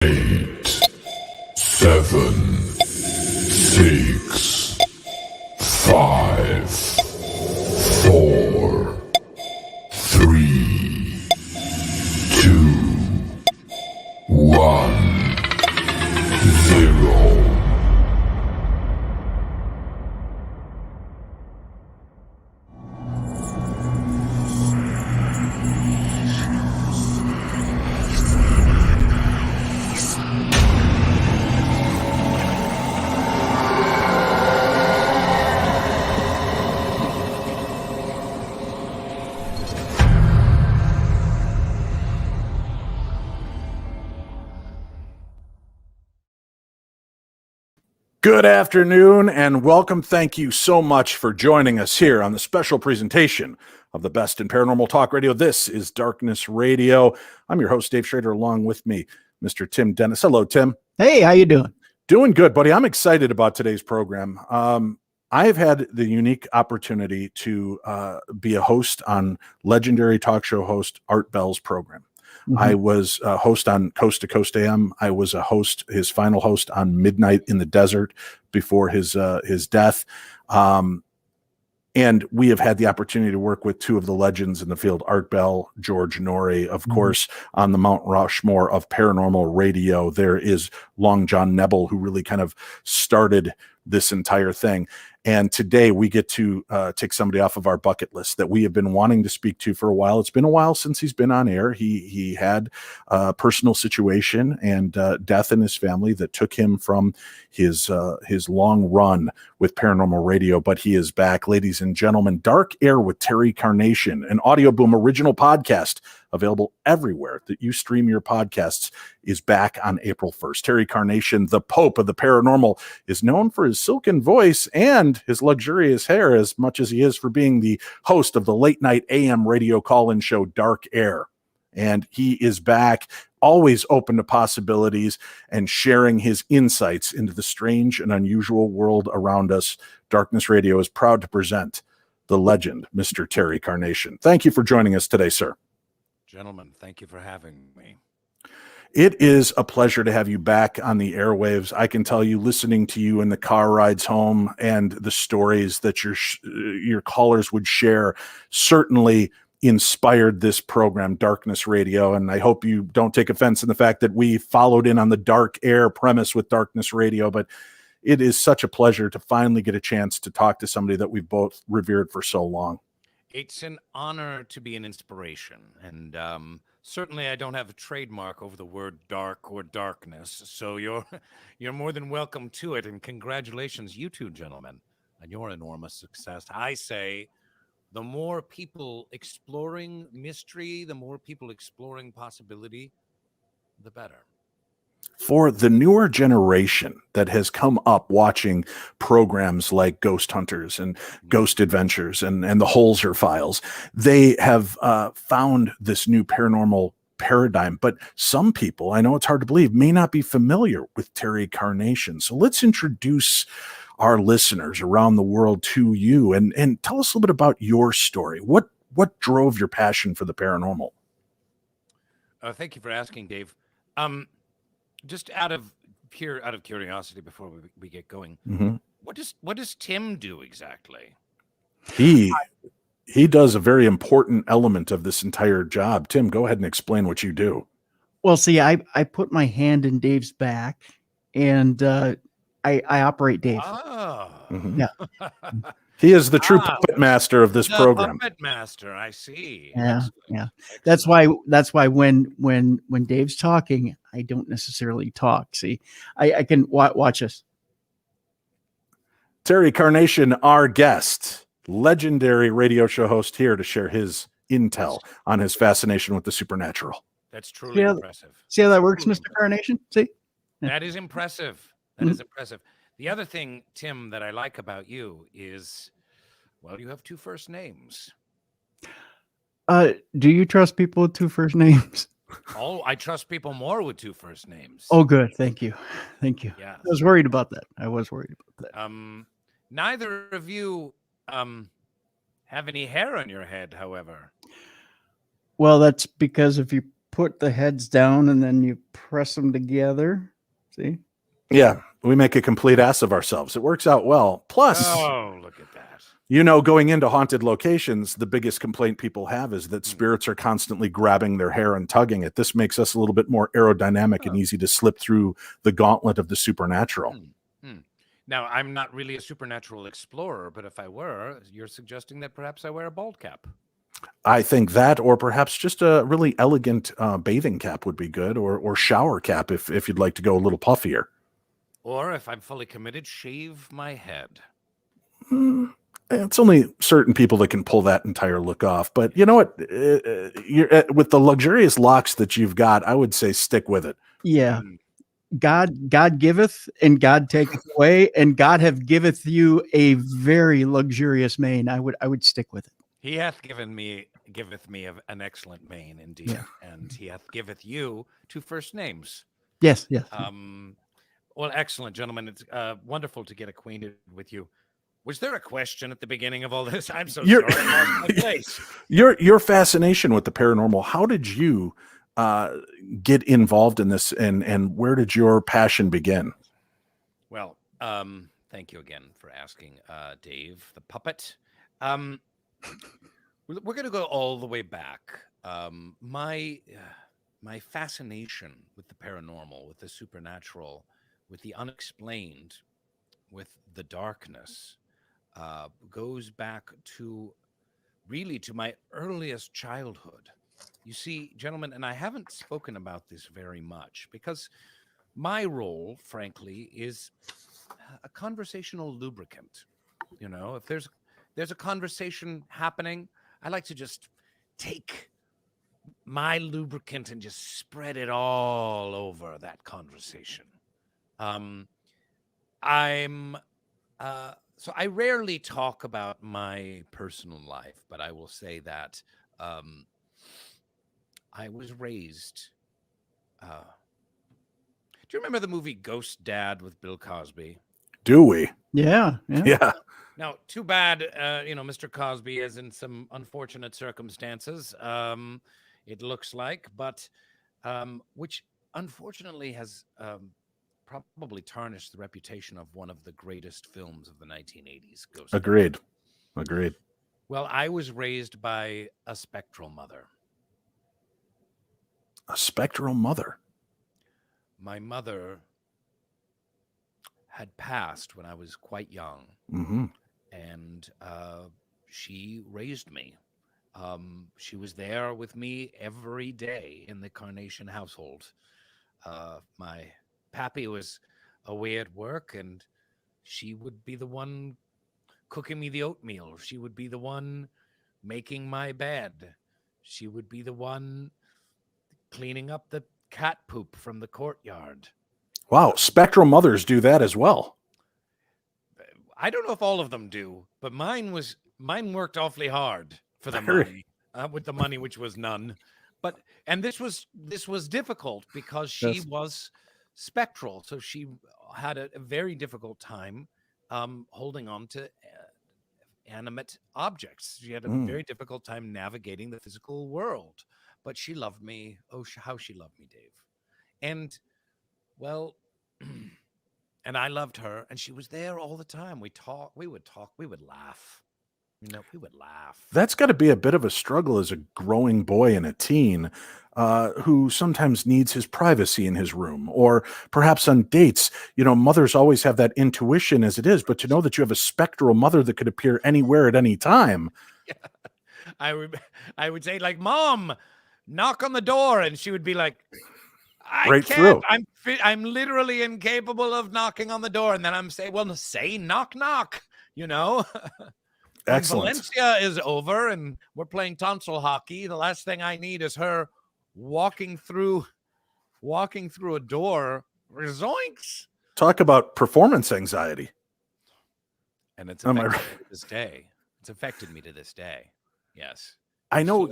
8, 7, 6, 5, 4, 3, 2, 1, 0. Good afternoon and welcome. Thank you so much for joining us here on the special presentation of the best in paranormal talk radio. This is Darkness Radio. I'm your host, Dave Schrader, along with me, Mr. Tim Dennis. Hello, Tim. Hey, how you doing? Doing good, buddy. I'm excited about today's program. I have had the unique opportunity to be a host on legendary talk show host Art Bell's program. I was a host on Coast to Coast AM. I was a host, his final host on Midnight in the Desert before his death. And we have had the opportunity to work with two of the legends in the field, Art Bell, George Norrie. Of course, on the Mount Rushmore of paranormal radio, there is Long John Nebel, who really kind of started this entire thing. And today we get to take somebody off of our bucket list that we have been wanting to speak to for a while. It's been a while since he's been on air. He had a personal situation and death in his family that took him from his long run with paranormal radio, but he is back. Ladies and gentlemen, Dark Air with Terry Carnation, an Audio Boom original podcast available everywhere that you stream your podcasts, is back on April 1st. Terry Carnation, the Pope of the Paranormal, is known for his silken voice and his luxurious hair as much as he is for being the host of the late night AM radio call-in show Dark Air. And he is back, always open to possibilities and sharing his insights into the strange and unusual world around us. Darkness Radio is proud to present the legend, Mr. Terry Carnation. Thank you for joining us today, sir. Gentlemen, thank you for having me. It is a pleasure to have you back on the airwaves. I can tell you, listening to you in the car rides home and the stories that your callers would share certainly inspired this program, Darkness Radio. And I hope you don't take offense in the fact that we followed in on the Dark Air premise with Darkness Radio, but it is such a pleasure to finally get a chance to talk to somebody that we've both revered for so long. It's an honor to be an inspiration, and certainly I don't have a trademark over the word dark or darkness, so you're more than welcome to it, and congratulations, you two gentlemen, on your enormous success. I say the more people exploring mystery, the more people exploring possibility, the better. For the newer generation that has come up watching programs like Ghost Hunters and Ghost Adventures and the Holzer Files, they have found this new paranormal paradigm. But some people, I know it's hard to believe, may not be familiar with Terry Carnation. So let's introduce our listeners around the world to you and tell us a little bit about your story. What drove your passion for the paranormal? Thank you for asking, Dave. Just out of curiosity, before we get going, what does Tim do exactly? He does a very important element of this entire job. Tim, go ahead and explain what you do. Well, see, I put my hand in Dave's back, and I operate Dave. Oh, Yeah. He is the true puppet master of this program. Puppet master, I see. Yeah, Excellent. yeah. Excellent. That's why when Dave's talking, I don't necessarily talk. See, I can watch us. Terry Carnation, our guest, legendary radio show host, here to share his intel on his fascination with the supernatural. That's truly impressive. See how that works, Mr. Carnation? See? That is impressive. That is impressive. The other thing, Tim, that I like about you is, well, you have two first names. Do you trust people with two first names? Oh, I trust people more with two first names. Oh, good. Thank you. Thank you. Yes. I was worried about that. Neither of you have any hair on your head, however. Well, that's because if you put the heads down and then you press them together. See? Yeah, we make a complete ass of ourselves. It works out well. Plus, Oh, look at that. going into haunted locations, the biggest complaint people have is that spirits are constantly grabbing their hair and tugging it. This makes us a little bit more aerodynamic and easy to slip through the gauntlet of the supernatural. Now, I'm not really a supernatural explorer, but if I were, you're suggesting that perhaps I wear a bald cap. I think that, or perhaps just a really elegant bathing cap would be good, or shower cap if you'd like to go a little puffier. Or if I'm fully committed, shave my head. It's only certain people that can pull that entire look off. But you know what? With the luxurious locks that you've got, I would say stick with it. Yeah. God giveth and God taketh away, and God have giveth you a very luxurious mane. I would stick with it. He giveth me an excellent mane indeed, and he hath giveth you 2 first names. Yes. Well, excellent, gentlemen. It's wonderful to get acquainted with you. Was there a question at the beginning of all this? I'm so sorry. I lost my place. Your fascination with the paranormal, how did you get involved in this, and where did your passion begin? Well, thank you again for asking, Dave, the puppet. We're going to go all the way back. My fascination with the paranormal, with the supernatural, with the unexplained, with the darkness, goes back to my earliest childhood. You see, gentlemen, and I haven't spoken about this very much because my role, frankly, is a conversational lubricant. If there's a conversation happening, I like to just take my lubricant and just spread it all over that conversation. So I rarely talk about my personal life, but I will say that I was raised. Do you remember the movie Ghost Dad with Bill Cosby? Do we? Yeah. Now, too bad, Mr. Cosby is in some unfortunate circumstances, it looks like, but which unfortunately has probably tarnished the reputation of one of the greatest films of the 1980s. Ghost Agreed. Dad. Agreed. Well, I was raised by a spectral mother. A spectral mother? My mother had passed when I was quite young. Mm-hmm. And she raised me. She was there with me every day in the Carnation household. My pappy was away at work, and she would be the one cooking me the oatmeal. She would be the one making my bed. She would be the one cleaning up the cat poop from the courtyard. Wow, spectral mothers do that as well. I don't know if all of them do, but mine worked awfully hard for the money, with the money, which was none. And this was difficult because she was spectral, so she had a very difficult time holding on to animate objects. She had a very difficult time navigating the physical world, but she loved me. Oh, how she loved me, Dave. And well. And I loved her, and she was there all the time. We would laugh. We would laugh. That's got to be a bit of a struggle as a growing boy and a teen who sometimes needs his privacy in his room, or perhaps on dates. Mothers always have that intuition as it is, but to know that you have a spectral mother that could appear anywhere at any time. Yeah. I would say, like, Mom, knock on the door, and she would be like, I can't. I'm literally incapable of knocking on the door. And then I'm saying, well, say knock, knock, Excellent. Valencia is over and we're playing tonsil hockey. The last thing I need is her walking through a door. Zoinks. Talk about performance anxiety. And it's affected me to this day. It's affected me to this day. Yes. I know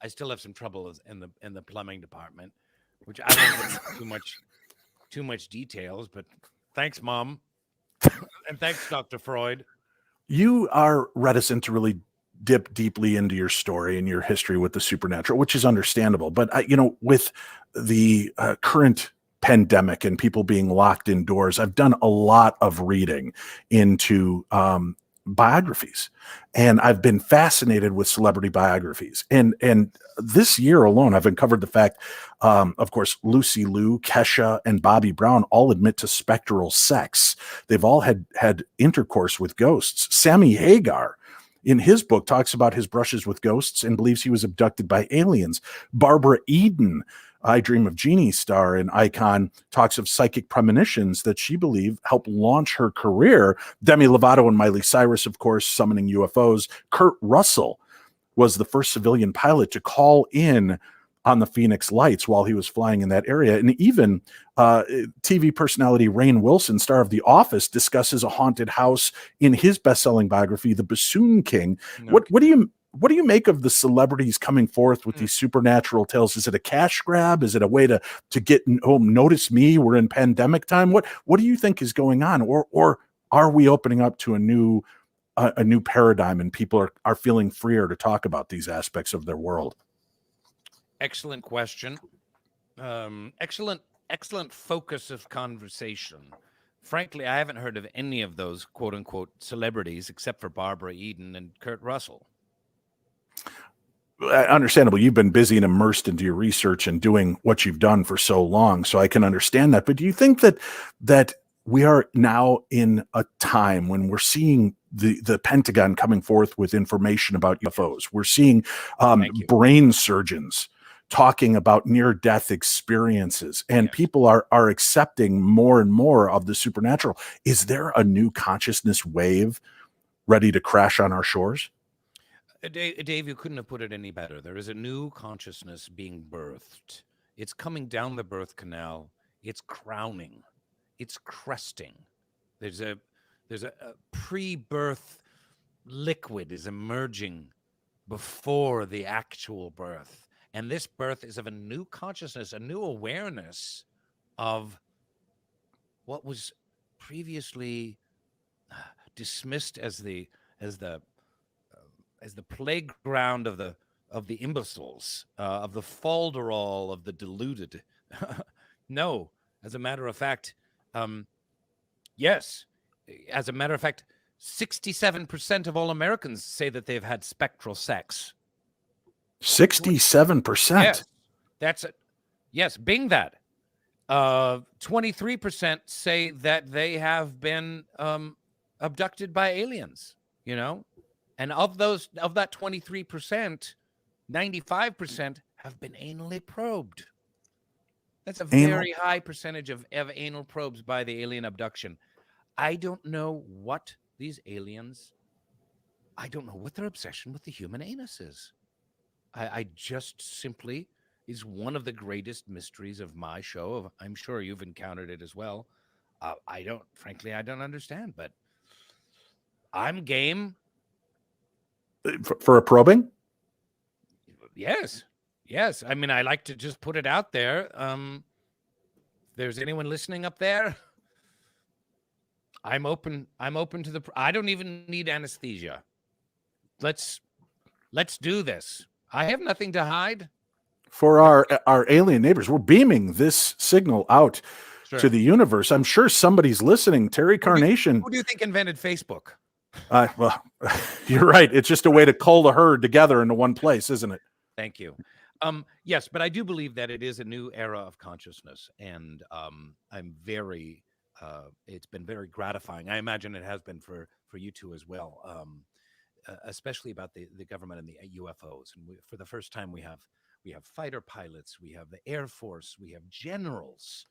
I still have some trouble in the plumbing department, which I don't get too much details, but thanks, Mom. And thanks, Dr. Freud. You are reticent to really dip deeply into your story and your history with the supernatural, which is understandable. But with the current pandemic and people being locked indoors, I've done a lot of reading into biographies, and I've been fascinated with celebrity biographies. And this year alone, I've uncovered the fact, of course, Lucy Liu, Kesha, and Bobby Brown all admit to spectral sex. They've all had intercourse with ghosts. Sammy Hagar, in his book, talks about his brushes with ghosts and believes he was abducted by aliens. Barbara Eden, I Dream of Jeannie star and icon, talks of psychic premonitions that she believed helped launch her career. Demi Lovato and Miley Cyrus, of course, summoning UFOs. Kurt Russell was the first civilian pilot to call in on the Phoenix Lights while he was flying in that area. And even TV personality Rainn Wilson, star of The Office, discusses a haunted house in his best-selling biography, The Bassoon King. No. What do you make of the celebrities coming forth with these supernatural tales? Is it a cash grab? Is it a way to get notice me? We're in pandemic time. What do you think is going on? Or are we opening up to a new paradigm and people are feeling freer to talk about these aspects of their world? Excellent question. Excellent focus of conversation. Frankly, I haven't heard of any of those quote unquote celebrities except for Barbara Eden and Kurt Russell. Understandable. You've been busy and immersed into your research and doing what you've done for so long, so I can understand that. But do you think that we are now in a time when we're seeing the Pentagon coming forth with information about UFOs? We're seeing brain surgeons talking about near-death experiences, and people are accepting more and more of the supernatural. Is there a new consciousness wave ready to crash on our shores? Dave, you couldn't have put it any better. There is a new consciousness being birthed. It's coming down the birth canal. It's crowning. It's cresting. There's a pre-birth liquid is emerging before the actual birth. And this birth is of a new consciousness, a new awareness of what was previously dismissed as the playground of the imbeciles, of the falderall, of the deluded. No, as a matter of fact, yes. As a matter of fact, 67% of all Americans say that they've had spectral sex. 67%? Yes, that's it. Yes, bing that. 23% say that they have been abducted by aliens, And of that 23%, 95% have been anally probed. That's a very high percentage of anal probes by the alien abduction. I don't know what these aliens, I don't know what their obsession with the human anus is. I just simply is one of the greatest mysteries of my show. I'm sure you've encountered it as well. I don't understand, but I'm game. For a probing? Yes. I mean, I like to just put it out there. If there's anyone listening up there, I'm open to the. I don't even need anesthesia. Let's do this. I have nothing to hide. For our alien neighbors, we're beaming this signal out to the universe. I'm sure somebody's listening. Terry Carnation. Who do you think invented Facebook? Well, you're right. It's just a way to cull the herd together into one place, isn't it? Thank you. Yes, but I do believe that it is a new era of consciousness, and I'm very. It's been very gratifying. I imagine it has been for you two as well, especially about the government and the UFOs. And for the first time, we have fighter pilots, we have the Air Force, we have generals,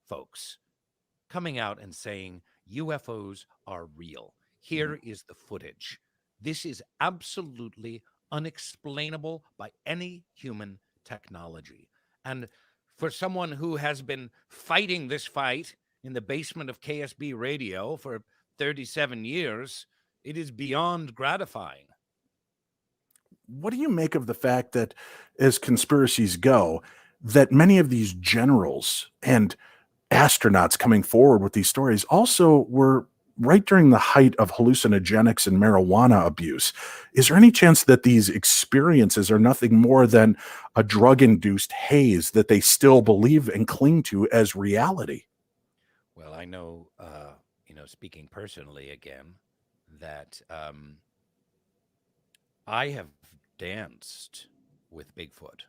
folks, coming out and saying UFOs are real. Here is the footage. This is absolutely unexplainable by any human technology. And for someone who has been fighting this fight in the basement of KSB radio for 37 years, it is beyond gratifying. What do you make of the fact that, as conspiracies go, that many of these generals and astronauts coming forward with these stories also were right during the height of hallucinogenics and marijuana abuse. Is there any chance that these experiences are nothing more than a drug-induced haze that they still believe and cling to as reality? Well, I know, speaking personally again, that I have danced with Bigfoot.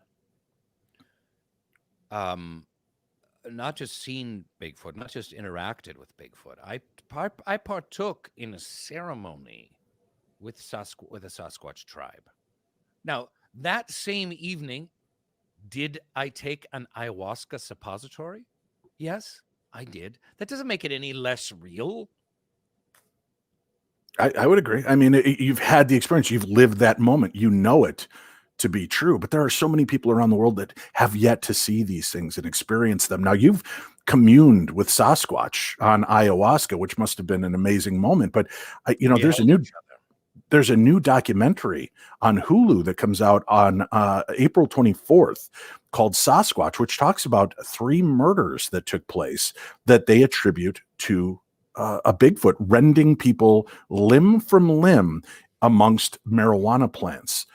Not just seen Bigfoot, not just interacted with Bigfoot. I partook in a ceremony with a Sasquatch tribe. Now, that same evening, did I take an ayahuasca suppository? Yes, I did. That doesn't make it any less real. I would agree. I mean, you've had the experience, you've lived that moment, you know it to be true, but there are so many people around the world that have yet to see these things and experience them. Now, you've communed with Sasquatch on ayahuasca, which must have been an amazing moment. But there's a new documentary on Hulu that comes out on April 24th called Sasquatch, which talks about 3 murders that took place that they attribute to a Bigfoot rending people limb from limb amongst marijuana plants.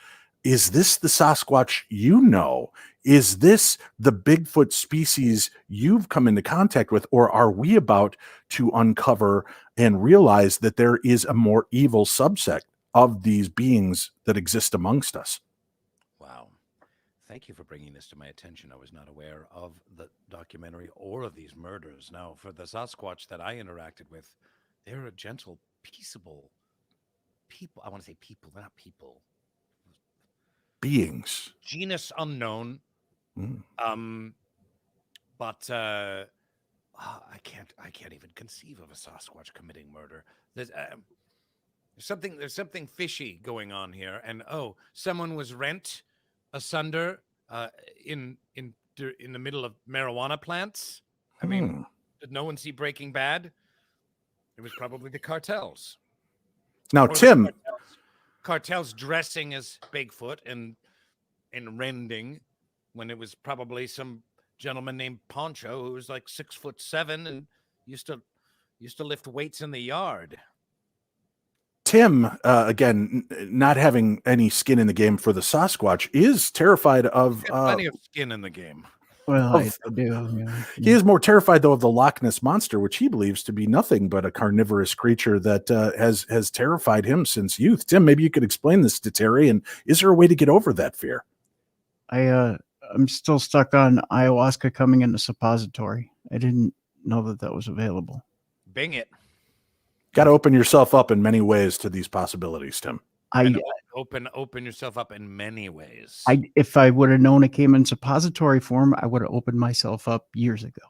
Is this the Sasquatch you know? Is this the Bigfoot species you've come into contact with? Or are we about to uncover and realize that there is a more evil subsect of these beings that exist amongst us? Wow. Thank you for bringing this to my attention. I was not aware of the documentary or of these murders. Now, for the Sasquatch that I interacted with, they're a gentle, peaceable people. I want to say people, they're not people. Beings. Genus unknown. But I can't even conceive of a Sasquatch committing murder. There's something fishy going on here. And someone was rent asunder in the middle of marijuana plants. I mean, did no one see Breaking Bad? It was probably the cartels. Now, Tim, cartels dressing as Bigfoot and rending, when it was probably some gentleman named Poncho who was like 6'7" and used to lift weights in the yard. Tim, again, not having any skin in the game for the Sasquatch, is terrified of plenty of skin in the game. Well, I do. Yeah. He is more terrified, though, of the Loch Ness Monster, which he believes to be nothing but a carnivorous creature that has terrified him since youth. Tim, maybe you could explain this to Terry, and is there a way to get over that fear? I'm still stuck on ayahuasca coming in the suppository. I didn't know that was available. Bing it. Got to open yourself up in many ways to these possibilities, Tim. Open yourself up in many ways. If I would have known it came in suppository form, I would have opened myself up years ago.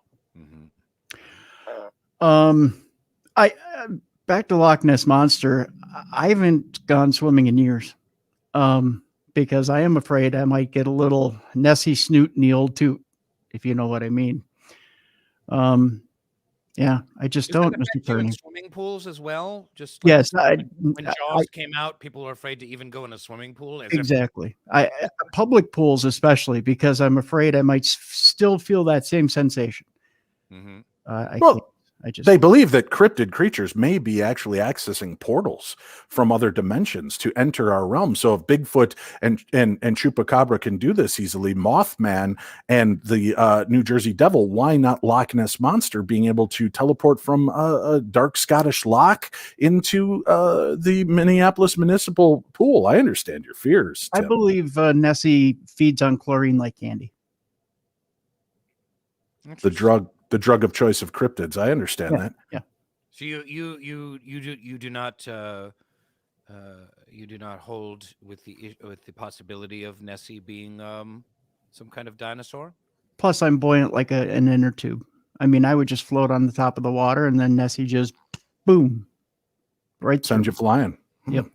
Back to Loch Ness Monster. I haven't gone swimming in years. Because I am afraid I might get a little Nessie snoot in the old toot, if you know what I mean. Yeah, I just don't. Swimming pools as well. Just yes, when Jaws came out, people were afraid to even go in a swimming pool. Exactly. Public pools, especially, because I'm afraid I might still feel that same sensation. They believe that cryptid creatures may be actually accessing portals from other dimensions to enter our realm. So if Bigfoot and Chupacabra can do this easily, Mothman and the New Jersey Devil, why not Loch Ness Monster being able to teleport from a dark Scottish loch into the Minneapolis municipal pool? I understand your fears, Tim. I believe Nessie feeds on chlorine like candy. The drug of choice of cryptids. I understand that. Yeah. So you do not hold with the possibility of Nessie being some kind of dinosaur? Plus, I'm buoyant like an inner tube. I mean, I would just float on the top of the water, and then Nessie just boom, right, sends you flying. Yep.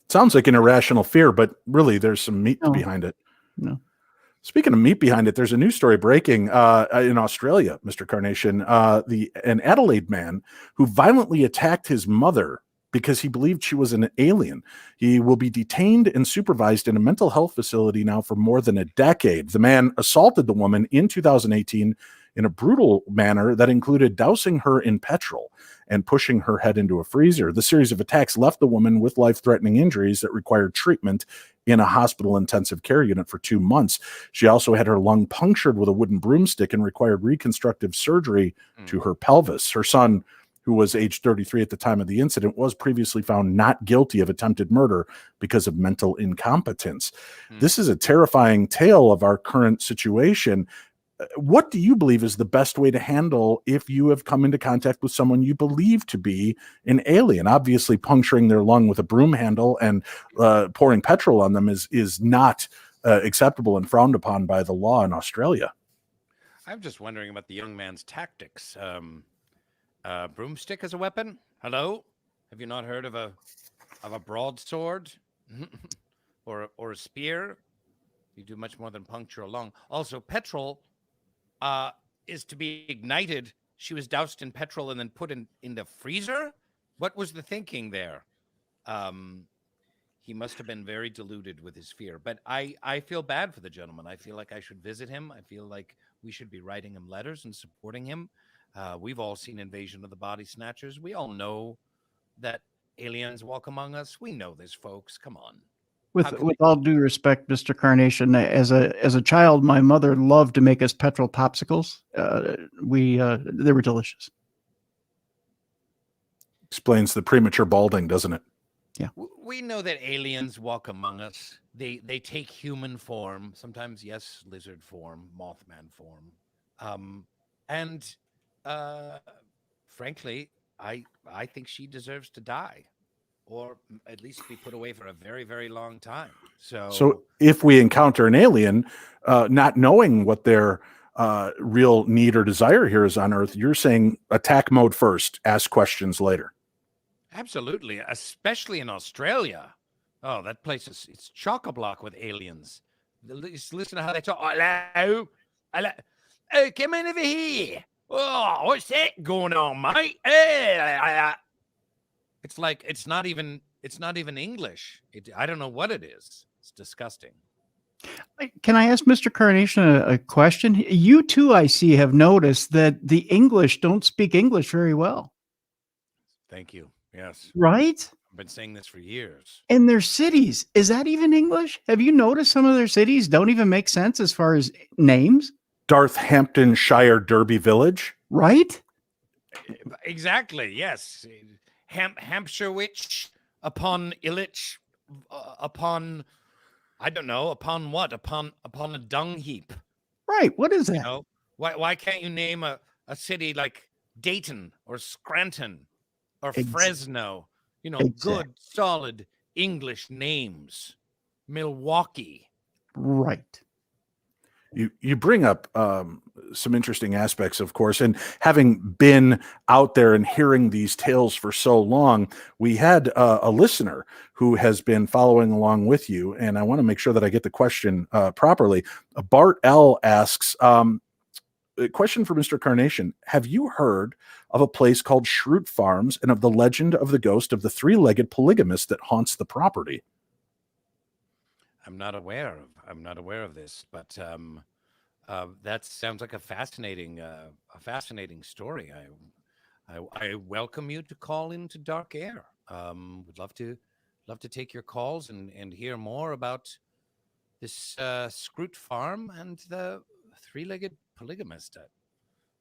Sounds like an irrational fear, but really, there's some meat behind it. No. Speaking of meat behind it, there's a news story breaking in Australia, Mr. Carnation. An Adelaide man who violently attacked his mother because he believed she was an alien. He will be detained and supervised in a mental health facility now for more than a decade. The man assaulted the woman in 2018 in a brutal manner that included dousing her in petrol and pushing her head into a freezer. The series of attacks left the woman with life-threatening injuries that required treatment in a hospital intensive care unit for 2 months. She also had her lung punctured with a wooden broomstick and required reconstructive surgery to her pelvis. Her son, who was age 33 at the time of the incident, was previously found not guilty of attempted murder because of mental incompetence. This is a terrifying tale of our current situation. What do you believe is the best way to handle if you have come into contact with someone you believe to be an alien? Obviously, puncturing their lung with a broom handle and pouring petrol on them is not acceptable and frowned upon by the law in Australia. I'm just wondering about the young man's tactics. Broomstick as a weapon? Hello? Have you not heard of a broadsword or a spear? You do much more than puncture a lung. Also, petrol is to be ignited. She was doused in petrol and then put in the freezer. What was the thinking there? He must have been very deluded with his fear. But I feel bad for the gentleman. I feel like I should visit him. I feel like we should be writing him letters and supporting him. We've all seen Invasion of the Body Snatchers. We all know that aliens walk among us. We know this, folks. Come on. With all due respect, Mr. Carnation, as a child, my mother loved to make us petrol popsicles. They were delicious. Explains the premature balding, doesn't it? Yeah. We know that aliens walk among us. They take human form. Sometimes, yes, lizard form, Mothman form. And frankly, I think she deserves to die, or at least be put away for a very, very long time. So if we encounter an alien, not knowing what their real need or desire here is on Earth, you're saying attack mode first, ask questions later. Absolutely, especially in Australia. Oh, that place it's chock-a-block with aliens. Listen to how they talk. Hello, hello. Oh, come in over here. Oh, what's that going on, mate? It's like it's not even English. I don't know what it is. It's disgusting. Can I ask Mr. Carnation a question? You too, I see, have noticed that the English don't speak English very well. Thank you. Yes. Right? I've been saying this for years. In their cities, is that even English? Have you noticed some of their cities don't even make sense as far as names? Darthamptonshire Derby Village. Right? Exactly. Yes. Hampshirewich upon Illich upon I don't know upon what upon a dung heap. Right. What is that? You know, why can't you name a city like Dayton or Scranton or Fresno? You know, good solid English names. Milwaukee. Right. You bring up some interesting aspects, of course, and having been out there and hearing these tales for so long, we had a listener who has been following along with you, and I want to make sure that I get the question properly. Bart L asks, a question for Mr. Carnation. Have you heard of a place called Schrute Farms and of the legend of the ghost of the three-legged polygamist that haunts the property? I'm not aware of this, but that sounds like a fascinating story. I welcome you to call into Dark Air. Would love to take your calls and hear more about this Schrute Farm and the three-legged polygamist.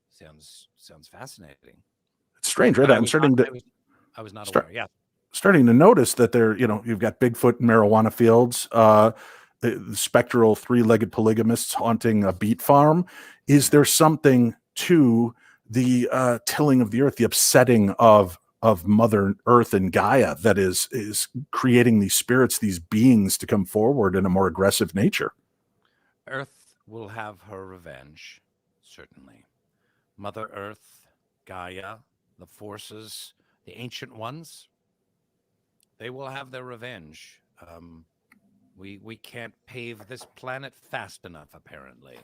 Sounds fascinating. It's strange, right? I was not aware. Yeah. Starting to notice that you've got Bigfoot and marijuana fields, the spectral three-legged polygamists haunting a beet farm. Is there something to the tilling of the earth, the upsetting of Mother Earth and Gaia that is creating these spirits, these beings to come forward in a more aggressive nature? Earth will have her revenge, certainly. Mother Earth, Gaia, the forces, the ancient ones, they will have their revenge. We can't pave this planet fast enough, apparently.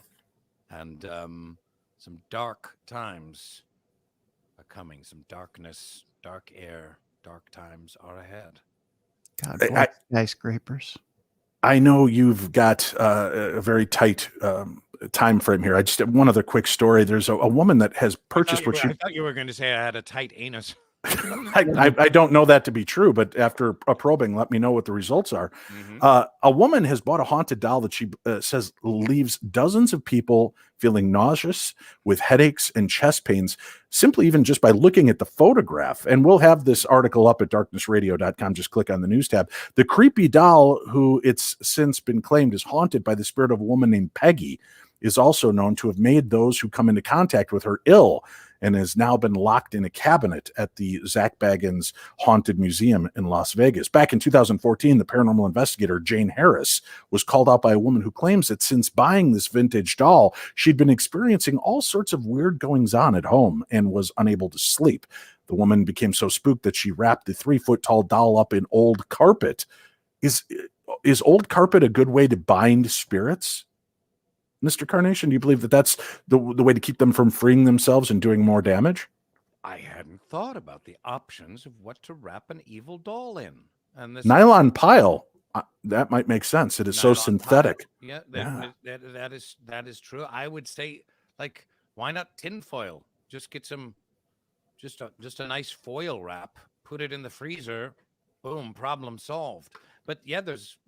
And some dark times are coming. Some darkness, dark air, dark times are ahead. God bless skyscrapers. I know you've got a very tight time frame here. I just have one other quick story. There's a woman that has purchased what she. I thought you were going to say I had a tight anus. I don't know that to be true, but after a probing, let me know what the results are. A woman has bought a haunted doll that she says leaves dozens of people feeling nauseous with headaches and chest pains, simply even just by looking at the photograph. And we'll have this article up at darknessradio.com. Just click on the news tab. The creepy doll, who it's since been claimed is haunted by the spirit of a woman named Peggy, is also known to have made those who come into contact with her ill, and has now been locked in a cabinet at the Zach Baggins Haunted Museum in Las Vegas. Back in 2014, the paranormal investigator Jane Harris was called out by a woman who claims that since buying this vintage doll, she'd been experiencing all sorts of weird goings-on at home and was unable to sleep. The woman became so spooked that she wrapped the 3-foot-tall doll up in old carpet. Is old carpet a good way to bind spirits? Mr. Carnation, do you believe that that's the way to keep them from freeing themselves and doing more damage? I hadn't thought about the options of what to wrap an evil doll in. And this nylon pile, that might make sense. It is so synthetic. Pile. Yeah, that is true. I would say, like, why not tinfoil? Just get some, just a nice foil wrap, put it in the freezer, boom, problem solved. But yeah, there's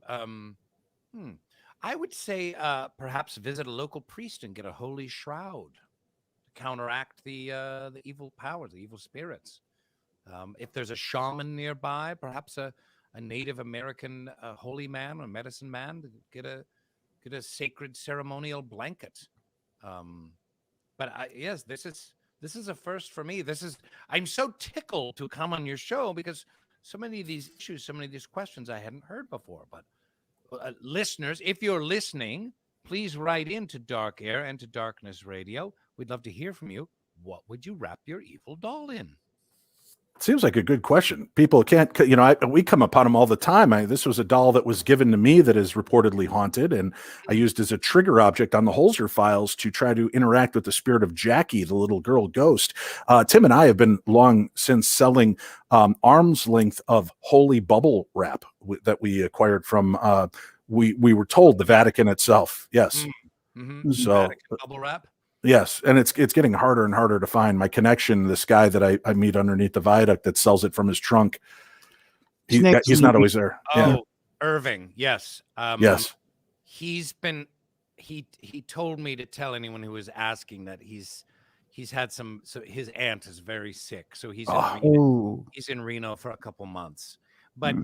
I would say perhaps visit a local priest and get a holy shroud to counteract the evil powers, the evil spirits. If there's a shaman nearby, perhaps a Native American holy man or medicine man, to get a sacred ceremonial blanket. But yes, this is a first for me. I'm so tickled to come on your show because so many of these issues, so many of these questions I hadn't heard before, but. Listeners, if you're listening, please write into Dark Air and to Darkness Radio. We'd love to hear from you. What would you wrap your evil doll in? Seems like a good question. People can't, we come upon them all the time. This was a doll that was given to me that is reportedly haunted, and I used as a trigger object on the Holzer files to try to interact with the spirit of Jackie, the little girl ghost. Tim and I have been long since selling arm's length of holy bubble wrap that we acquired from, we were told, the Vatican itself. Yes. Mm-hmm. So Vatican bubble wrap. Yes, and it's getting harder and harder to find. My connection, this guy that I meet underneath the viaduct that sells it from his trunk, he's not always there. Oh, yeah. Irving, yes. Yes. He told me to tell anyone who was asking that he's had some. So his aunt is very sick, so he's in Reno for a couple months. But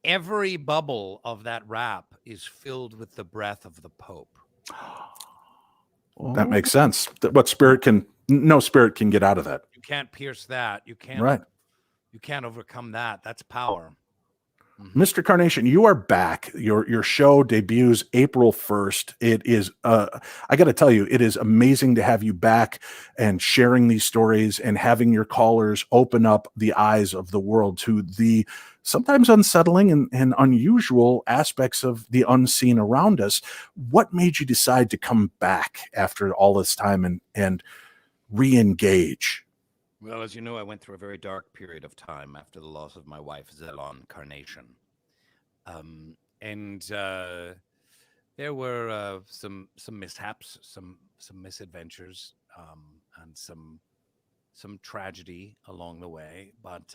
every bubble of that wrap is filled with the breath of the Pope. That makes sense. No spirit can get out of that. You can't pierce that. You can't. Right. You can't overcome that. That's power. Mr. Carnation, you are back. Your show debuts April 1st. It is, I got to tell you, it is amazing to have you back and sharing these stories and having your callers open up the eyes of the world to the sometimes unsettling and unusual aspects of the unseen around us. What made you decide to come back after all this time and re-engage? Well, as you know, I went through a very dark period of time after the loss of my wife, Rainn Carnation. There were some mishaps, some misadventures, and some tragedy along the way. But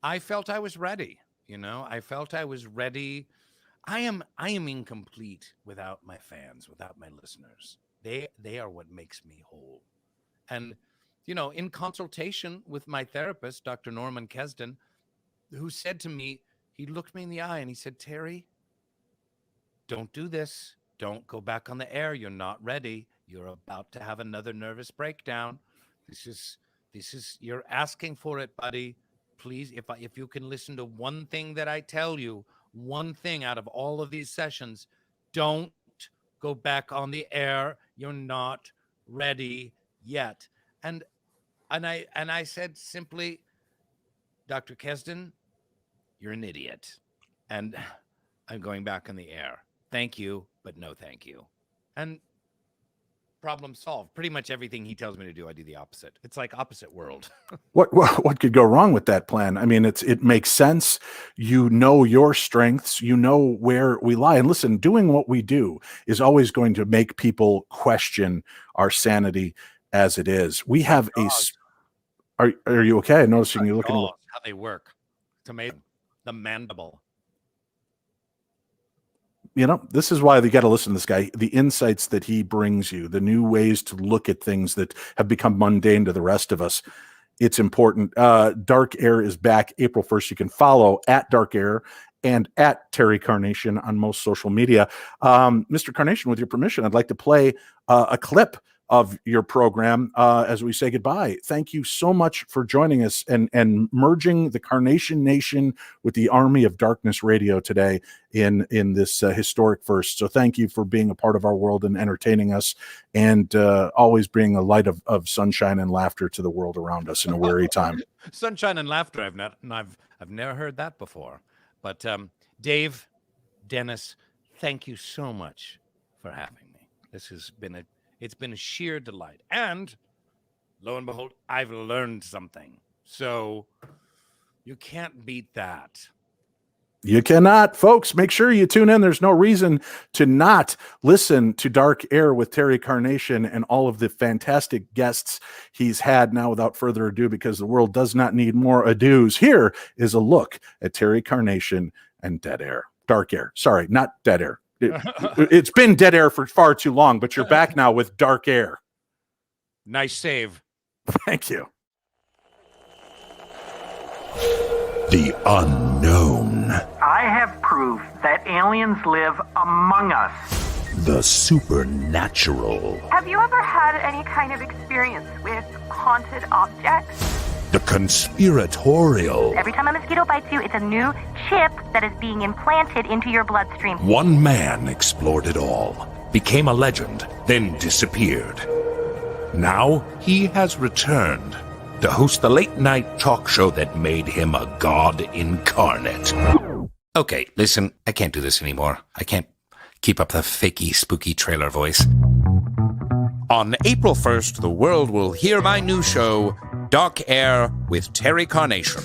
I felt I was ready. I felt I was ready. I am incomplete without my fans, without my listeners. They are what makes me whole. And in consultation with my therapist, Dr. Norman Kesden, who said to me, he looked me in the eye and he said, Terry, don't do this. Don't go back on the air. You're not ready. You're about to have another nervous breakdown. This is, you're asking for it, buddy. Please, if you can listen to one thing that I tell you, one thing out of all of these sessions, don't go back on the air. You're not ready yet. And I said simply, Dr. Kesden, you're an idiot. And I'm going back on the air. Thank you, but no thank you. And problem solved. Pretty much everything he tells me to do, I do the opposite. It's like opposite world. What could go wrong with that plan? I mean, it makes sense. You know your strengths, you know where we lie. And listen, doing what we do is always going to make people question our sanity as it is. We have are you okay? I'm noticing you're looking how they work. It's amazing. The mandible. You know, this is why you got to listen to this guy. The insights that he brings you, the new ways to look at things that have become mundane to the rest of us. It's important. Dark Air is back April 1st. You can follow at Dark Air and at Terry Carnation on most social media. Mr. Carnation, with your permission, I'd like to play a clip of your program as we say goodbye. Thank you so much for joining us and merging the Carnation Nation with the Army of Darkness Radio today in this historic first. So thank you for being a part of our world and entertaining us, and always bringing a light of sunshine and laughter to the world around us in a weary time. Sunshine and laughter. I've never heard that before. But Dave, Dennis, thank you so much for having me. This has been it's been a sheer delight. And lo and behold, I've learned something. So you can't beat that. You cannot, folks. Make sure you tune in. There's no reason to not listen to Dark Air with Terry Carnation and all of the fantastic guests he's had. Now, without further ado, because the world does not need more ados, here is a look at Terry Carnation and Dark Air. Sorry, not Dead Air. It's been Dead Air for far too long, but you're back now with Dark Air. Nice save. Thank you. The unknown. I have proof that aliens live among us. The supernatural. Have you ever had any kind of experience with haunted objects? The conspiratorial. Every time a mosquito bites you, it's a new chip that is being implanted into your bloodstream. One man explored it all, became a legend, then disappeared. Now he has returned to host the late-night talk show that made him a god incarnate. Okay, listen, I can't do this anymore. I can't keep up the fakey, spooky trailer voice. On April 1st, the world will hear my new show, Dark Air with Terry Carnation.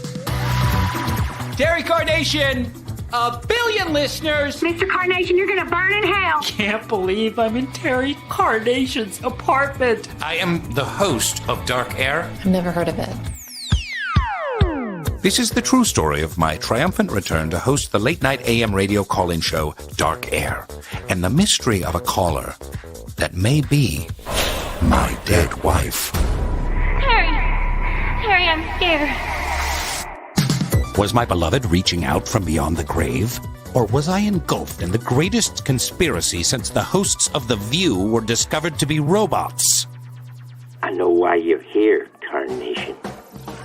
Terry Carnation! 1 billion listeners! Mr. Carnation, you're gonna burn in hell! Can't believe I'm in Terry Carnation's apartment! I am the host of Dark Air. I've never heard of it. This is the true story of my triumphant return to host the late-night AM radio call-in show, Dark Air, and the mystery of a caller that may be my dead wife. Terry, I'm scared. Was my beloved reaching out from beyond the grave? Or was I engulfed in the greatest conspiracy since the hosts of The View were discovered to be robots? I know why you're here, Carnation.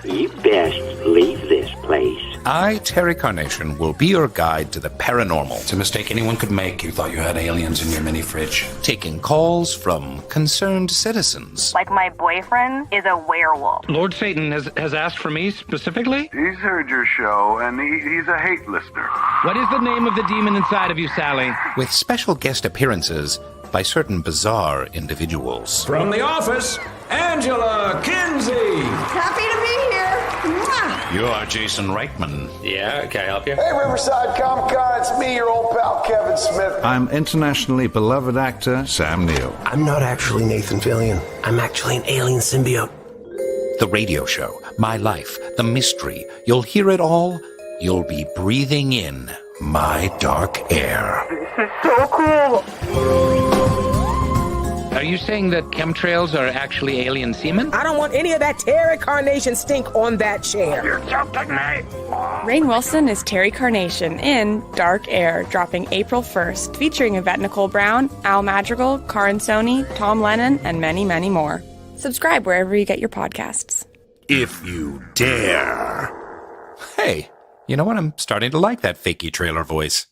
You best leave this place. I, Terry Carnation, will be your guide to the paranormal. It's a mistake anyone could make. You thought you had aliens in your mini fridge. Taking calls from concerned citizens. Like my boyfriend is a werewolf. Lord Satan has asked for me specifically? He's heard your show, and he's a hate listener. What is the name of the demon inside of you, Sally? With special guest appearances by certain bizarre individuals. From the office, Angela Kinsey. Happy to be here. Mwah. You are Jason Reitman. Yeah, can I help you? Hey, Riverside Comic-Con, it's me, your old pal Kevin Smith. I'm internationally beloved actor Sam Neill. I'm not actually Nathan Fillion. I'm actually an alien symbiote. The radio show, my life, the mystery. You'll hear it all. You'll be breathing in my dark air. This is so cool. Are you saying that chemtrails are actually alien semen? I don't want any of that Terry Carnation stink on that chair. You're joking me. Rainn Wilson is Terry Carnation in Dark Air, dropping April 1st, featuring Yvette Nicole Brown, Al Madrigal, Karin Sony, Tom Lennon, and many, many more. Subscribe wherever you get your podcasts. If you dare. Hey, you know what? I'm starting to like that fakey trailer voice.